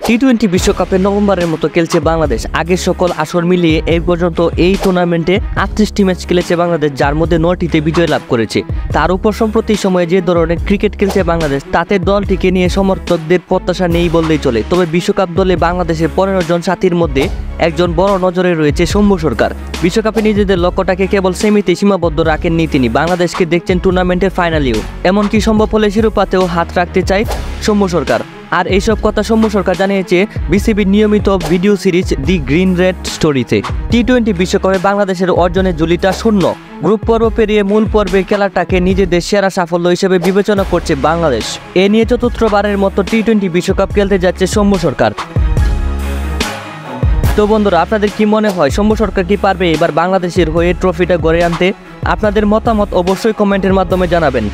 টি-20 বিশ্বকাপে নভেম্বরের মতো খেলছে বাংলাদেশ। আগের সকল আসর মিলিয়ে এই পর্যন্ত এই টুর্নামেন্টে 38টি ম্যাচ খেলেছে বাংলাদেশ, যার মধ্যে 9টিতে বিজয় লাভ করেছে। তার উপর সম্প্রতি সময়ে যে ধরনের ক্রিকেট খেলছে বাংলাদেশ, তাতে দলটিকে নিয়ে সমর্থকদের প্রত্যাশা নেই বললেই চলে। তবে বিশ্বকাপ দলে বাংলাদেশের 15 জন সাথীর মধ্যে একজন বড় নজরে রয়েছে সৌম্য সরকার। বিশ্বকাপে নিজেদের লক্ষ্যটাকে কেবল সেমিতে সীমাবদ্ধ রাখেননি তিনি, বাংলাদেশকে দেখছেন টুর্নামেন্টের ফাইনালেও। এমনকি সম্ভব হলে শিরোপাতেও হাত রাখতে চায় সৌম্য সরকার। আর এইসব কথা সৌম্য সরকার জানিয়েছে বিসিবির নিয়মিত ভিডিও সিরিজ দি গ্রিন রেড স্টোরিতে। টি-20 বিশ্বকাপে বাংলাদেশের অর্জনের ঝুলিটা শূন্য। গ্রুপ পর্ব পেরিয়ে মূল পর্বে খেলাটাকে নিজেদের সেরা সাফল্য হিসেবে বিবেচনা করছে বাংলাদেশ। এ নিয়ে চতুর্থবারের মতো টি-20 বিশ্বকাপ খেলতে যাচ্ছে সৌম্য সরকার। তো বন্ধুরা, আপনাদের কি মনে হয় সৌম্য সরকার কি পারবে এবার বাংলাদেশের হয়ে ট্রফিটা গড়ে আনতে? আপনাদের মতামত অবশ্যই কমেন্টের মাধ্যমে জানাবেন।